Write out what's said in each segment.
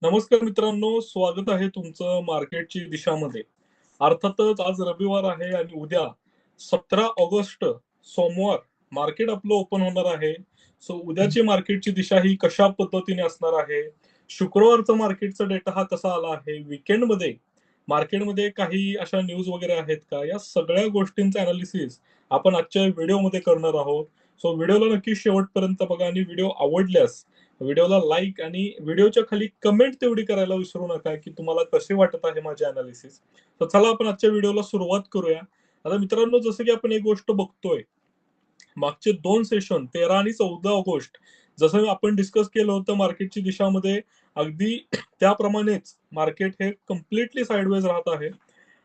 नमस्कार मित्रांनो, स्वागत आहे तुमचं मार्केटची दिशामध्ये. अर्थातच आज रविवार आहे आणि उद्या 17 ऑगस्ट सोमवार मार्केट आपलं ओपन होणार आहे. उद्याची मार्केटची दिशा ही कशा पद्धतीने असणार आहे? शुक्रवारचा मार्केटचा डेटा हा कसा आला आहे? वीकेंडमध्ये मार्केटमध्ये काही अशा न्यूज वगैरे आहेत का? या सगळ्या गोष्टींचं अॅनालिसिस आपण आजच्या व्हिडिओमध्ये करणार आहोत. व्हिडिओला नक्की शेवटपर्यंत बघा आणि व्हिडिओ आवडल्यास व्हिडिओला लाईक आणि व्हिडिओच्या खाली कमेंट तेवढी करायला विसरू नका, की तुम्हाला कसे वाटत आहे माझे अनालिसिस. तर चला आपण आजच्या व्हिडिओला सुरुवात करूया. आता मित्रांनो, जसं की आपण एक गोष्ट बघतोय, मागचे 2 सेशन 13 आणि 14 ऑगस्ट जसं आपण डिस्कस केलं होतं मार्केटची दिशामध्ये, अगदी त्याप्रमाणेच मार्केट हे कम्प्लिटली साइडवेज राहत आहे.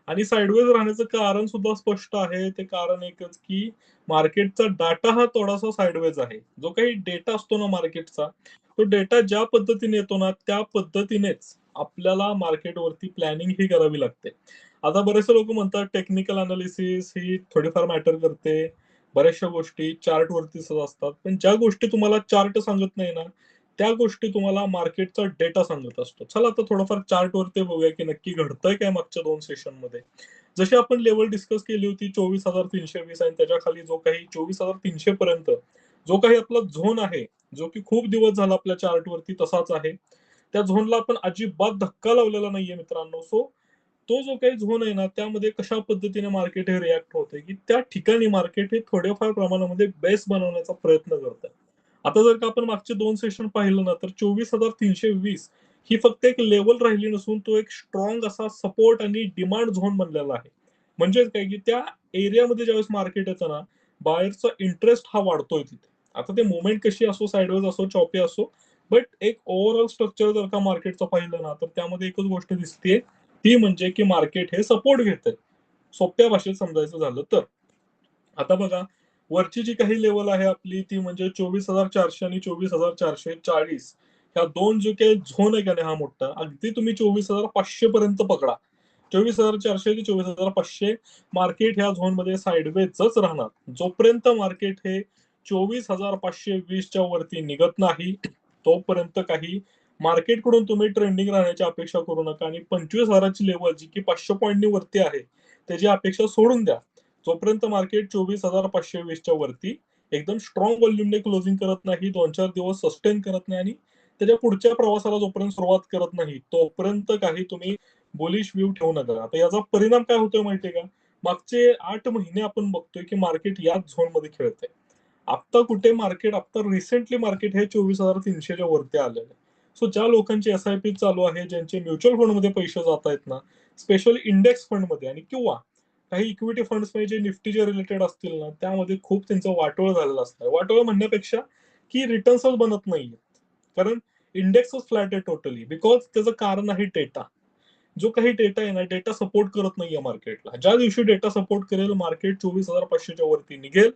आणि साइडवेज राहण्याचं कारण सुद्धा स्पष्ट आहे. ते कारण एकच, की मार्केटचा डाटा हा थोडासा साइडवेज आहे. जो काही डेटा असतो ना मार्केटचा, तो डेटा ज्या पद्धतीने येतो ना, त्या पद्धतीनेच आपल्याला मार्केटवरती प्लॅनिंग ही करावी लागते. आता बरेचसे लोकं म्हणतात टेक्निकल अनालिसिस ही थोडीफार मॅटर करते. बऱ्याचशा गोष्टी चार्टवरतीच असतात. पण ज्या गोष्टी तुम्हाला चार्ट सांगत नाही ना, त्या गोष्टी तुम्हाला मार्केटचा डेटा सांगत असतो. चला आता थोडंफार चार्टवरती बघूया, की नक्की घडतंय काय मागच्या 2 सेशनमध्ये. जशी आपण लेव्हल डिस्कस केली होती 24,320 आणि त्याच्याखाली जो काही 24,300 पर्यंत जो काही आपला झोन आहे, जो की खूप दिवस झाला आपल्या चार्टवरती तसाच आहे. त्या झोनला आपण अजिबात धक्का लावलेला नाहीये मित्रांनो. तो जो काही झोन आहे ना, त्यामध्ये कशा पद्धतीने मार्केट हे रिएक्ट होतंय, की त्या ठिकाणी मार्केट हे थोड्याफार प्रमाणामध्ये बेस बनवण्याचा प्रयत्न करतंय. आता जर का आपण मागचे 2 सेशन पाहिलं ना, तर 24,320 ही फक्त एक लेव्हल राहिली नसून तो एक स्ट्राँग असा सपोर्ट आणि डिमांड झोन बनलेला आहे. म्हणजेच काय, की त्या एरियामध्ये ज्यावेळेस मार्केट येतं ना, बायरचा इंटरेस्ट हा वाढतोय तिथे. आता ते मूव्हमेंट कशी असो, साइडवेज असो, चॉपी असो, बट एक ओव्हरऑल स्ट्रक्चर जर का मार्केटचं पाहिलं ना, तर त्यामध्ये एकच गोष्ट दिसतीये, ती म्हणजे की मार्केट हे सपोर्ट घेतंय. सोप्या भाषेत समजायचं झालं तर. आता बघा, वरची जी काही लेव्हल आहे आपली ती म्हणजे 24,400 आणि 24,440 ह्या 2 जे काही झोन आहे का नाही हा मोठा, अगदी तुम्ही 24,500 पर्यंत पकडा. 24,400 ते 24,500 मार्केट ह्या झोनमध्ये साइडवेजच राहणार. जोपर्यंत मार्केट हे 24,520 च्या वरती निघत नाही, तोपर्यंत काही मार्केटकडून तुम्ही ट्रेंडिंग राहण्याची अपेक्षा करू नका आणि 25,000 ची लेव्हल जी की 500 पॉइंटनी वरती आहे, त्याची अपेक्षा सोडून द्या. जोपर्यंत मार्केट 24,520 च्या वरती एकदम स्ट्रॉंग व्हॉल्यूमने क्लोजिंग करत नाही, 2-4 दिवस सस्टेन करत नाही आणि त्याच्या पुढच्या प्रवासाला जोपर्यंत सुरुवात करत नाही, तोपर्यंत काही तुम्ही बुलिश व्ह्यू ठेवू नका. आता याचा परिणाम काय होतोय माहितीये का? मागचे 8 महिने आपण बघतोय, की मार्केट याच झोनमध्ये खेळतंय. आता रिसेंटली मार्केट हे 24,300 च्या वरती आलेलं आहे. ज्या लोकांची एस-आय-पी चालू आहे, ज्यांचे म्युच्युअल फंडमध्ये पैसे जात आहेत ना, स्पेशली इंडेक्स फंडमध्ये आणि किंवा काही इक्विटी फंड्समध्ये जे निफ्टीचे रिलेटेड असतील ना, त्यामध्ये खूप त्यांचं वाटोळ झालेलं असतं. वाटोळ म्हणण्यापेक्षा की रिटर्न्सच बनत नाहीये. कारण इंडेक्सच फ्लॅट आहे टोटली बिकॉज त्याचं कारण आहे डेटा. जो काही डेटा आहे ना, डेटा सपोर्ट करत नाहीये मार्केटला. ज्या दिवशी डेटा सपोर्ट करेल, मार्केट 24,500 च्या वरती निघेल,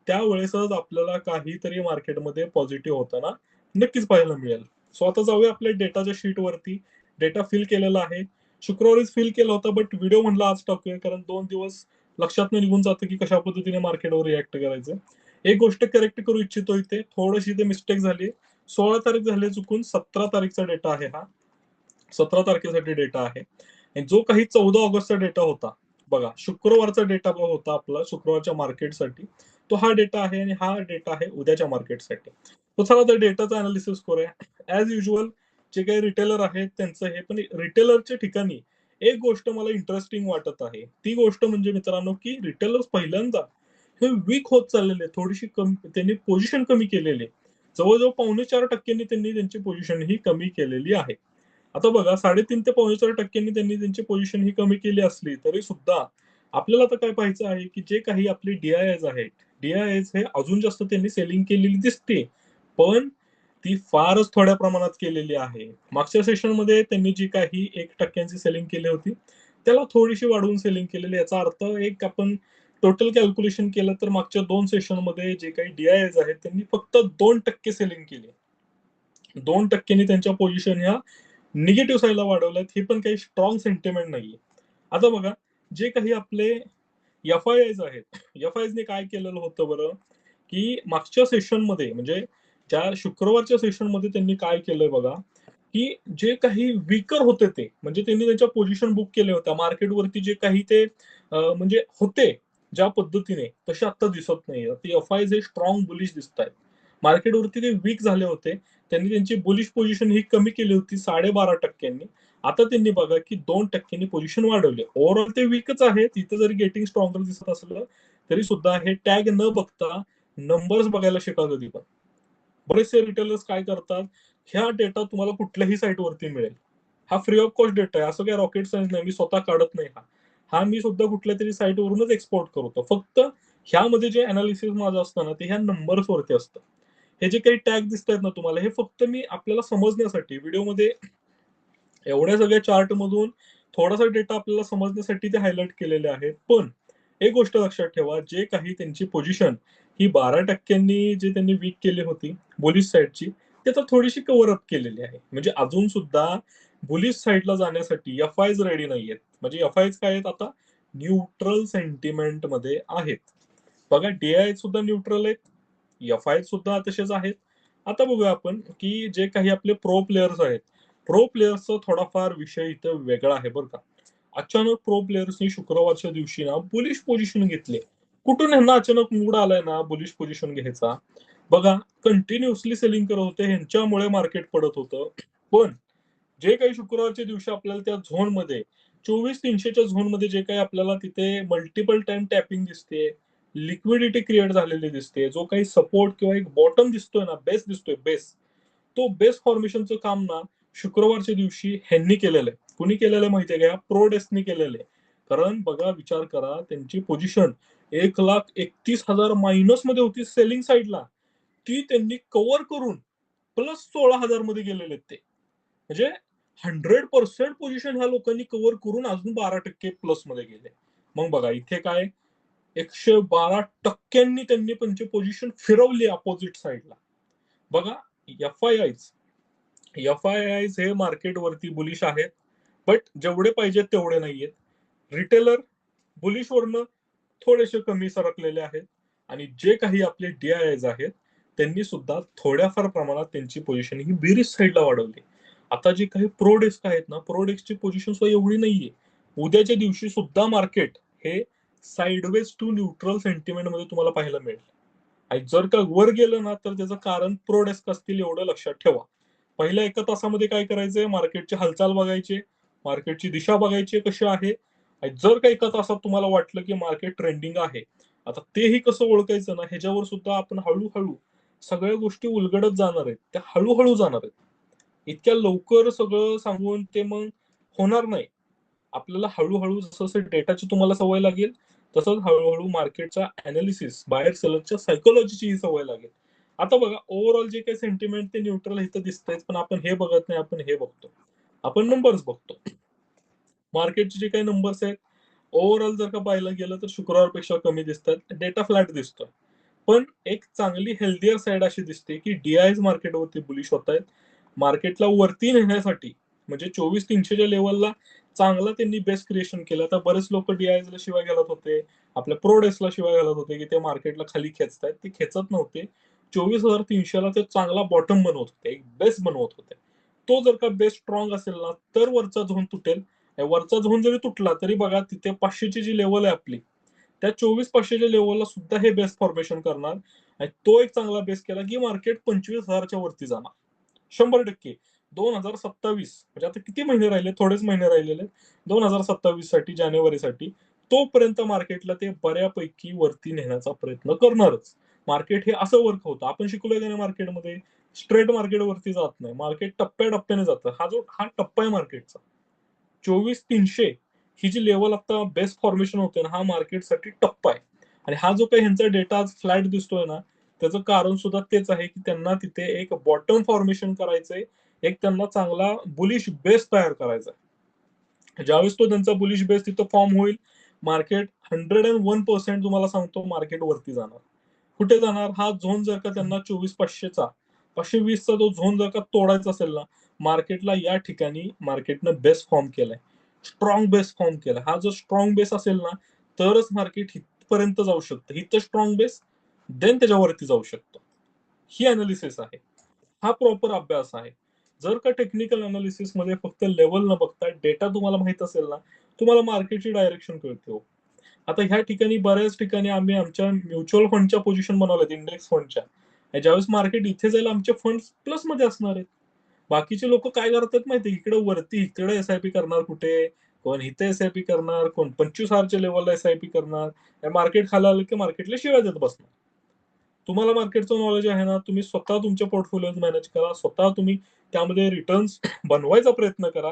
त्यावेळेसच आपल्याला काहीतरी मार्केटमध्ये पॉझिटिव्ह होताना नक्कीच पाहायला मिळेल. आता जाऊया आपल्या डेटाच्या शीटवरती. डेटा फिल केलेला आहे. शुक्रवारीच फिल केला होता, बट व्हिडिओ म्हणलं आज टाकूया कारण 2 दिवस लक्षातनं निघून जातं, की कशा पद्धतीने मार्केटवर रिएक्ट करायचं. एक गोष्ट करेक्ट करू इच्छितो इथे. थोडीशी इथे मिस्टेक झाली. 16 तारीख झाली चुकून, 17 तारीखचा डेटा आहे हा. 17 तारखेसाठी डेटा आहे. आणि जो काही 14 ऑगस्टचा डेटा होता, बघा शुक्रवारचा डेटा होता आपला शुक्रवारच्या मार्केटसाठी. तो हा डेटा आहे आणि हा डेटा आहे उद्याच्या मार्केटसाठी. चला त्या डेटाचा अनालिसिस करूया. ॲज युजुअल जे काही रिटेलर आहेत त्यांचं हे पण रिटेलरच्या ठिकाणी एक गोष्ट मला इंटरेस्टिंग वाटत आहे. ती गोष्ट म्हणजे मित्रांनो, की रिटेलर्स पहिल्यांदा हे वीक होत चाललेले. थोडीशी कमी त्यांनी पोझिशन कमी केलेली. जवळ-जवळ 4.25% त्यांनी त्यांची पोझिशन ही कमी केलेली आहे. आता बघा 3.5 ते 4.25% त्यांनी त्यांची पोझिशन ही कमी केली असली तरी सुद्धा आपल्याला आता काय पाहायचं आहे, की जे काही आपले डी-आय-एस आहेत, डी-आय-एस हे अजून जास्त त्यांनी सेलिंग केलेली दिसते. पण ती फारच थोड्या प्रमाणात केलेली आहे. मागच्या सेशनमध्ये त्यांनी जी काही 1% ची सेलिंग केली होती, त्याला थोडीशी वाढवून सेलिंग केलेली. याचा अर्थ एक आपण टोटल कॅल्क्युलेशन केलं तर मागच्या 2 सेशनमध्ये जे काही डी-आय-एस आहेत त्यांनी फक्त 2% सेलिंग केली. 2% नी त्यांच्या पोझिशन ह्या निगेटिव्ह साइडला वाढवल्यात. हे पण काही स्ट्राँग सेंटिमेंट नाहीये. आता बघा, जे काही आपले एफ-आय-आयज आहेत, एफ-आयजने काय केलेलं होतं बरं, की मागच्या सेशनमध्ये म्हणजे ज्या शुक्रवारच्या सेशनमध्ये त्यांनी काय केलंय बघा, की जे काही वीकर होते ते म्हणजे त्यांनी त्यांच्या पोझिशन बुक केल्या होत्या मार्केटवरती जे काही ते म्हणजे होते ज्या पद्धतीने तसे आता दिसत नाही. ते एफ-आयज हे स्ट्रॉंग बुलिश दिसत आहेत. मार्केटवरती ते वीक झाले होते. त्यांनी त्यांची बुलिश पोझिशन ही कमी केली होती 12.5%. आता त्यांनी बघा की 2% पोझिशन वाढवली. ओव्हरऑल ते वीकच आहे. तिथे जरी गेटिंग स्ट्रॉंगर दिसत असलं तरी सुद्धा हे टॅग न बघता नंबर्स बघायला शिका कधी पण. बरेचसे रिटेलर्स काय करतात, ह्या डेटा तुम्हाला कुठल्याही साईटवरती मिळेल. हा फ्री ऑफ कॉस्ट डेटा आहे. असं काही रॉकेट सायन्स नाही. मी स्वतः काढत नाही हा. हा मी सुद्धा कुठल्यातरी साईटवरूनच एक्सपोर्ट करतो. फक्त ह्यामध्ये जे अनालिसिस माझं असतं ना, ते ह्या नंबर्सवरती असतं. हे जे काही टॅग दिसतायत ना तुम्हाला, हे फक्त मी आपल्याला समजण्यासाठी व्हिडिओमध्ये एवढ्या सगळ्या चार्टमधून थोडासा डेटा आपल्याला समजण्यासाठी ते हायलाइट केलेले आहेत. पण एक गोष्ट लक्षात ठेवा, जे काही त्यांची पोझिशन ही 12% जे त्यांनी वीक केली होती बुलिश साइडची, ती आता थोडीशी कव्हर अप केलेली आहे. म्हणजे अजून सुद्धा बुलिश साइडला जाण्यासाठी एफ-आयज रेडी नाहीयेत. म्हणजे एफ-आयज काय आहेत आता न्यूट्रल सेंटिमेंटमध्ये आहेत. बघा डी-आय सुद्धा न्यूट्रल आहेत. एफ-आय सुद्धा तसेच आहेत. आता बघूया आपण की जे काही आपले प्रो प्लेयर्स आहेत. प्रो प्लेयर्सचा थोडाफार विषय इथं वेगळा आहे बरं का. अचानक प्रो प्लेयर्सनी शुक्रवारच्या दिवशी ना बुलिश पोझिशन घेतली. कुठून ह्यांना अचानक मूड आलाय ना बुलिश पोझिशन घ्यायचा. बघा कंटिन्युअसली सेलिंग करत होते ह्यांच्यामुळे मार्केट पडत होतं. पण जे काही शुक्रवारच्या दिवशी आपल्याला त्या झोनमध्ये 24,300च्या झोनमध्ये जे काही आपल्याला तिथे मल्टिपल टाइम टॅपिंग दिसते, लिक्विडिटी क्रिएट झालेली दिसते, जो काही सपोर्ट किंवा एक बॉटम दिसतोय ना, बेस दिसतोय बेस. तो बेस फॉर्मेशनचं काम ना शुक्रवारच्या दिवशी ह्यांनी केलेलं आहे. कुणी केलेलं आहे माहितीये का? प्रो डेस्कनी केलेलं आहे. कारण बघा विचार करा त्यांची पोझिशन 1,31,000 मायनसमध्ये होती सेलिंग साइडला. ती त्यांनी कव्हर करून प्लस 16,000 मध्ये गेलेले आहेत ते. म्हणजे 100% पोझिशन ह्या लोकांनी कव्हर करून अजून 12% प्लसमध्ये गेले. मग बघा इथे काय 112% त्यांनी त्यांची पोझिशन फिरवली अपोजिट साइडला. बघा एफ-आय-आयज एफ-आय-आयज हे मार्केटवरती बुलिश आहेत. बट जेवढे पाहिजेत तेवढे नाहीयेत. रिटेलर बुलिशवरनं थोडेसे कमी सरकलेले आहेत आणि जे काही आपले डी-आयज आहेत त्यांनी सुद्धा थोड्याफार प्रमाणात त्यांची पोझिशन ही बेरिश साइडला वाढवली. आता जे काही प्रो डेस्क आहेत ना, प्रो डेस्कची पोझिशन सुद्धा एवढी नाहीये. उद्याच्या दिवशी सुद्धा मार्केट हे साइडवेज टू न्यूट्रल सेंटिमेंटमध्ये तुम्हाला पाहायला मिळेल. आणि जर का वर गेलं ना, तर त्याचं कारण प्रो डेस्क असतील एवढं लक्षात ठेवा. पहिल्या एका तासामध्ये काय करायचंय, मार्केटची हालचाल बघायची, मार्केटची दिशा बघायची कशी आहे. आणि जर का एका तासात तुम्हाला वाटलं की मार्केट ट्रेंडिंग आहे, आता तेही कसं ओळखायचं ना, ह्याच्यावर सुद्धा आपण हळू सगळ्या गोष्टी उलगडत जाणार आहेत. त्या हळू जाणार आहेत. इतक्या लवकर सगळं सांगून ते मग होणार नाही. आपल्याला हळू जसं डेटाची तुम्हाला सवय लागेल, तसंच हळू मार्केटचा अनालिसिस, बायर सेलरच्या सायकॉलॉजीची ही सवय लागेल. आता बघा ओव्हरऑल जे काही सेंटिमेंट ते न्यूट्रल इथं दिसतंय, पण आपण हे बघत नाही, आपण हे बघतो. आपण नंबर्स बघतो. मार्केटचे जे काही नंबर्स आहेत, ओव्हरऑल जर का पाहायला गेलं तर शुक्रवारपेक्षा कमी दिसतात. डेटा फ्लॅट दिसतोय. पण एक चांगली हेल्थियर साइड अशी दिसते, की डी-आयज मार्केटवरती बुलिश होतायत. मार्केटला वरती नेण्यासाठी म्हणजे 24,300च्या लेव्हलला चांगला त्यांनी बेस क्रिएशन केलं. आता बरेच लोक डी-आयजला शिवाय घालत होते. आपल्या प्रो डेस्कला शिवाय घालत होते, की ते मार्केटला खाली खेचतायत. ते खेचत नव्हते. 24,300ला ते चांगला बॉटम बनवत होते. एक बेस बनवत होते. तो जर का बेस स्ट्रॉंग असेल ना, तर वरचा झोन तुटेल. वरचा झोन जरी तुटला तरी बघा तिथे 500ची जी लेवल आहे आपली, त्या 24,500च्या लेवलला सुद्धा हे बेस फॉर्मेशन करणार आणि तो एक चांगला बेस केला की मार्केट 25,000च्या वरती जाणार 100%. 2027 म्हणजे आता किती महिने राहिले, थोडेच महिने राहिलेले 2027 साठी, जानेवारीसाठी. तोपर्यंत मार्केटला ते बऱ्यापैकी वरती नेण्याचा प्रयत्न करणारच. मार्केट हे असं वर्क होतं. आपण शिकलोय का नाही मार्केटमध्ये, स्ट्रेट मार्केट वरती जात नाही. मार्केट टप्प्याटप्प्याने जातं. हा टप्पा आहे मार्केटचा. 24,300 ही जी लेवल आता बेस्ट फॉर्मेशन होते ना, हा मार्केटसाठी टप्पा आहे. आणि हा जो काही ह्यांचा डेटा आज फ्लॅट दिसतोय ना, त्याचं कारण सुद्धा तेच आहे की त्यांना तिथे एक बॉटम फॉर्मेशन करायचंय. एक त्यांना चांगला बुलिश बेस तयार करायचा आहे. ज्यावेळेस तो त्यांचा बुलिश बेस तिथं फॉर्म होईल, मार्केट 101% तुम्हाला सांगतो मार्केट वरती जाणार. कुठे जाणार? हा झोन जर का त्यांना 24,500चा 520चा जो झोन जर का तोडायचा असेल ना, मार्केटला या ठिकाणी मार्केटनं बेस फॉर्म केलाय. स्ट्रॉंग बेस फॉर्म केला. हा जो स्ट्रॉंग बेस असेल ना, तरच मार्केट इथपर्यंत जाऊ शकतं. इथं स्ट्रॉंग बेस, देन त्याच्यावरती जाऊ शकतो. ही अनालिसिस आहे. हा प्रॉपर अभ्यास आहे. जर का टेक्निकल अनालिसिस मध्ये फक्त लेवल न बघता डेटा तुम्हाला माहित असेल ना, तुम्हाला मार्केटची डायरेक्शन कळते हो. आता ह्या ठिकाणी बऱ्याच ठिकाणी आम्ही आमच्या म्युच्युअल फंडच्या पोझिशन बनवल्यात इंडेक्स फंडच्या. ज्यावेळेस मार्केट इथे जाईल आमचे फंड प्लस मध्ये असणार आहेत. बाकीचे लोक काय करतात माहिती, इकडे वरती इकडे एसआयपी करणार कुठे, कोण इथे एसआयपी करणार, कोण 25,000च्या लेवलला एसआयपी करणार, मार्केट खाली आलं की मार्केटला शिव्या देत बसणार. तुम्हाला मार्केटचं नॉलेज आहे ना, तुम्ही स्वतः तुमचे पोर्टफोलिओ मॅनेज करा, स्वतः तुम्ही त्यामध्ये रिटर्न्स बनवायचा प्रयत्न करा.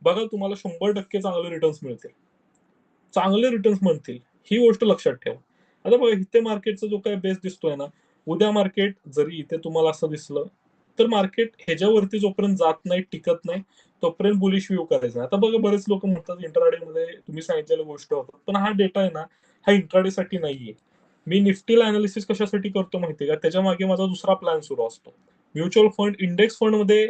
बघा तुम्हाला 100% चांगले रिटर्न्स मिळतील, चांगले रिटर्न्स म्हणतील. ही गोष्ट लक्षात ठेवा. आता बघा इथे मार्केटचा जो काही बेस दिसतोय ना, उद्या मार्केट जरी इथे तुम्हाला असं दिसलं, तर मार्केट ह्याच्यावरती जोपर्यंत जात नाही, टिकत नाही, तोपर्यंत बुलिश व्ह्यू करायचा. आता बघा बरेच लोक म्हणतात इंट्राडे मध्ये तुम्ही सांगितलेल्या गोष्ट होतात, पण हा डेटा आहे ना, हा इंट्राडे साठी नाहीये. मी निफ्टीला अनालिसिस कशासाठी करतो माहितीये का, त्याच्या मागे माझा दुसरा प्लॅन सुरू असतो. म्युच्युअल फंड, इंडेक्स फंड मध्ये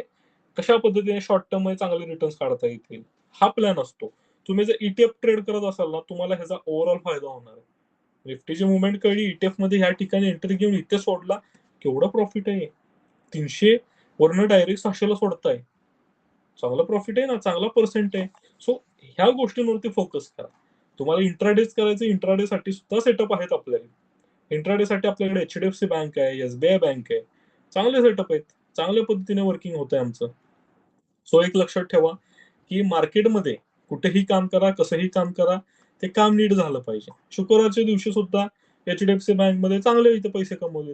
कशा पद्धतीने शॉर्ट टर्म मध्ये चांगले रिटर्न्स काढता येतील, हा प्लॅन असतो. तुम्ही जर ईटीएफ ट्रेड करत असाल ना, तुम्हाला ह्याचा ओव्हरऑल फायदा होणार आहे. निफ्टीची मुवमेंट कळली, ईटीएफ मध्ये ह्या ठिकाणी एंट्री घेऊन इथे सोडला, केवढं प्रॉफिट आहे. 300 वरनं डायरेक्ट 600ला सोडताय, चांगला प्रॉफिट आहे ना, चांगला पर्सेंट आहे. सो ह्या गोष्टींवरती फोकस करा. तुम्हाला इंट्राडेच करायचं, इंट्राडे साठी सुद्धा सेटअप आहेत आपल्याकडे. इंट्राडे साठी आपल्याकडे एचडीएफसी बँक आहे, एसबीआय बँक आहे, चांगले सेटअप आहेत, चांगल्या पद्धतीने वर्किंग होत आहे आमचं. सो एक लक्षात ठेवा की मार्केटमध्ये कुठेही काम करा, कसंही काम करा, ते काम नीट झालं पाहिजे. शुक्रवारच्या दिवशी सुद्धा एचडीएफसी बँक मध्ये चांगले इथे पैसे कमवले.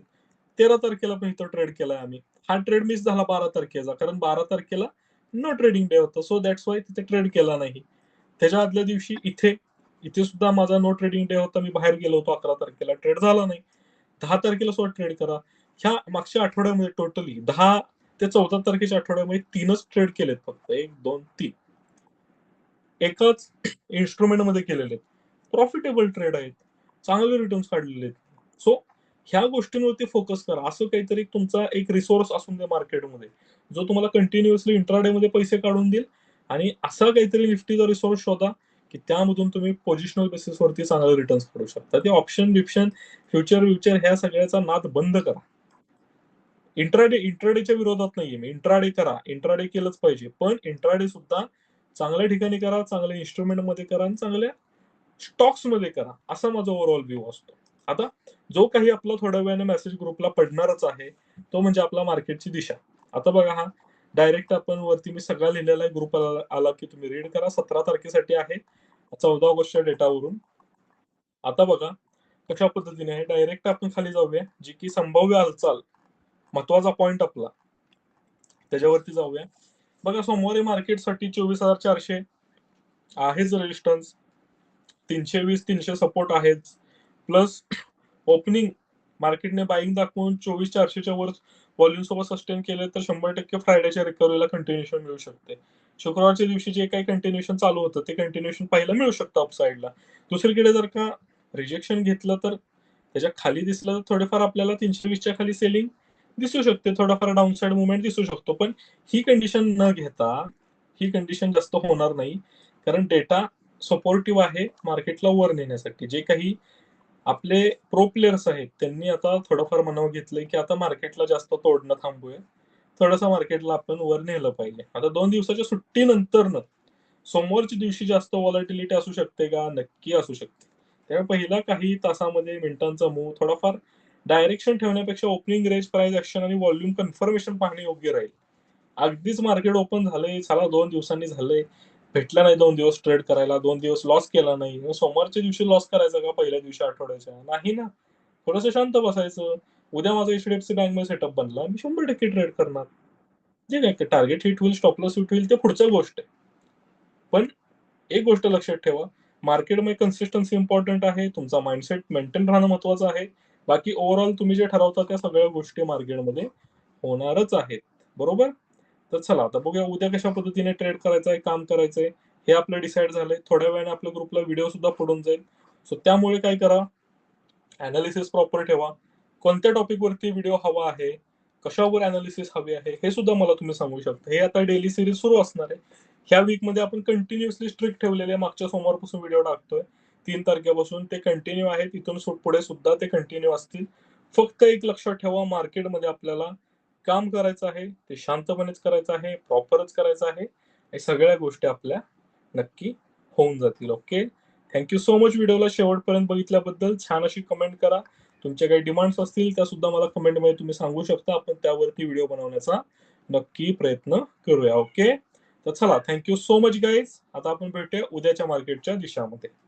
13 तारखेला पण इथं ट्रेड केलाय आम्ही. हा ट्रेड मिस झाला 12 तारखेचा, कारण 12 तारखेला नो ट्रेडिंग डे होता, सो दॅट्स वाय तिथे ट्रेड केला नाही. त्याच्या आदल्या दिवशी इथे इथे सुद्धा माझा नो ट्रेडिंग डे होता, मी बाहेर गेलो होतो 11 तारखेला, ट्रेड झाला नाही. 10 तारखेला सुद्धा ट्रेड करा. ह्या मागच्या आठवड्यामध्ये टोटली 10 ते 14 तारखेच्या आठवड्यामध्ये 3च ट्रेड केलेत फक्त, 1, 2, 3 एकाच इन्स्ट्रुमेंट मध्ये केलेले. प्रॉफिटेबल ट्रेड आहेत, चांगले रिटर्न्स काढलेले आहेत. सो ह्या गोष्टींवरती फोकस करा. असं काहीतरी तुमचा एक रिसोर्स असून दे मार्केटमध्ये, जो तुम्हाला कंटिन्युअसली इंट्राडे मध्ये पैसे काढून देईल. आणि असा काहीतरी निफ्टीचा रिसोर्स शोधा की त्यामधून तुम्ही पोझिशनल बेसिसवरती चांगले रिटर्न्स काढू शकता. ते ऑप्शन बिप्शन, फ्युचर ह्या सगळ्याचा नाद बंद करा. इंट्राडेच्या विरोधात नाहीये मी, इंट्राडे करा, इंट्राडे केलंच पाहिजे, पण इंट्राडे सुद्धा चांगल्या ठिकाणी करा, चांगल्या इन्स्ट्रुमेंट मध्ये करा आणि चांगल्या स्टॉक्स मध्ये करा, असा माझा ओव्हरऑल व्ह्यू असतो. आता जो काही आपला थोड्या वेळाने मेसेज ग्रुपला पडणारच आहे, तो म्हणजे आपला मार्केटची दिशा. आता बघा हा डायरेक्ट आपण वरती मी सगळा लिहिलेला आहे, ग्रुप आला की तुम्ही रीड करा. 17 तारखेसाठी आहे, 14 ऑगस्टच्या डेटावरून. आता बघा कशा पद्धतीने आहे, डायरेक्ट आपण खाली जाऊया, जी की संभाव्य हालचाल, महत्वाचा पॉइंट आपला, त्याच्यावरती जाऊया. बघा सोमवारी मार्केटसाठी 24,400 आहेच रेजिस्टन्स, 320-300 सपोर्ट आहेच, प्लस ओपनिंग मार्केटने बाईंग दाखवून 24,400च्या वर व्हॉल्यूम सोबत सस्टेन केले तर 100% फ्रायडेच्या रिकव्हरीला कंटिन्युएशन मिळू शकते. शुक्रवारच्या दिवशी जे काही कंटिन्युएशन चालू होतं ते कंटिन्युएशन पाहायला मिळू शकतं अपसाईडला. दुसरीकडे जर का रिजेक्शन घेतलं तर त्याच्या खाली दिसलं तर थोडेफार आपल्याला 320च्या खाली सेलिंग दिसू शकते, थोडाफार डाऊनसाइड मुवमेंट दिसू शकतो. पण ही कंडिशन न घेता, ही कंडिशन जास्त होणार नाही, कारण डेटा सपोर्टिव्ह आहे मार्केटला वर नेण्यासाठी. जे काही आपले प्रो प्लेयर्स आहेत त्यांनी आता थोडंफार मनावर घेतलंय की आता मार्केटला जास्त तोडणं थांबूया, थोडंसं मार्केटला आपण वर नेलं पाहिजे. आता 2 दिवसाच्या सुट्टीनंतर सोमवारच्या दिवशी जास्त व्हॉलॅटिलिटी असू शकते का, नक्की असू शकते. त्यामुळे पहिला काही तासामध्ये मिनिटांचा मूव थोडाफार डायरेक्शन ठेवण्यापेक्षा ओपनिंग रेंज, प्राइस ऍक्शन आणि व्हॉल्यूम कन्फर्मेशन पाहणे योग्य राहील. अगदीच मार्केट ओपन झालंय, चला 2 दिवसांनी झालंय, भेटला नाही 2 दिवस ट्रेड करायला, 2 दिवस लॉस केला नाही, मग सोमवारच्या दिवशी लॉस करायचा का पहिल्या दिवशी आठवड्याच्या, नाही ना. थोडंसं शांत बसायचं. उद्या माझा एचडीएफसी बँक मध्ये सेटअप बनला, मी 100% ट्रेड करणार. जे काय टार्गेट हिट होईल, स्टॉप लॉस हिट होईल, ते पुढच्या गोष्ट आहे. पण एक गोष्ट लक्षात ठेवा, मार्केटमध्ये कन्सिस्टन्सी इम्पॉर्टंट आहे, तुमचा माइंडसेट मेंटेन राहणं महत्वाचं आहे. बाकी ओव्हरऑल तुम्ही जे ठरवता त्या सगळ्या गोष्टी मार्केटमध्ये होणारच आहेत, बरोबर. तर चला आता बघूया उद्या कशा पद्धतीने ट्रेड करायचंय, काम करायचंय, हे आपलं डिसाईड झालंय. थोड्या वेळाने आपल्या ग्रुपला व्हिडिओ सुद्धा पडून जाईल. सो त्यामुळे काय करा, अनालिसिस प्रॉपर ठेवा. कोणत्या टॉपिक वरती व्हिडिओ हवा आहे, कशावर अनालिसिस हवी आहे, हे सुद्धा मला तुम्ही सांगू शकता. हे आता डेली सिरीज सुरू असणार आहे. ह्या वीक मध्ये आपण कंटिन्युअसली स्ट्रिक्ट ठेवलेले, मागच्या सोमवारपासून व्हिडिओ टाकतोय, 3 तारखेपासून ते कंटिन्यू आहेत. इथून पुढे सुद्धा ते कंटिन्यू असतील. फक्त एक लक्षात ठेवा, मार्केटमध्ये आपल्याला काम करायचं आहे ते शांतपणेच करायचं आहे, प्रॉपरच करायचं आहे. या सगळ्या गोष्टी आपल्या नक्की होऊन जातील. ओके. थँक सो मच व्हिडिओला शेवटपर्यंत बघितल्याबद्दल. छान अशी कमेंट करा. तुमच्या काही डिमांड्स असतील त्या सुद्धा मला कमेंटमध्ये तुम्ही सांगू शकता. आपण त्यावरती व्हिडिओ बनवण्याचा नक्की प्रयत्न करूया. ओके. तर चला, थँक सो मच गाईज. आता आपण भेटूया उद्याच्या मार्केटच्या दिशामध्ये.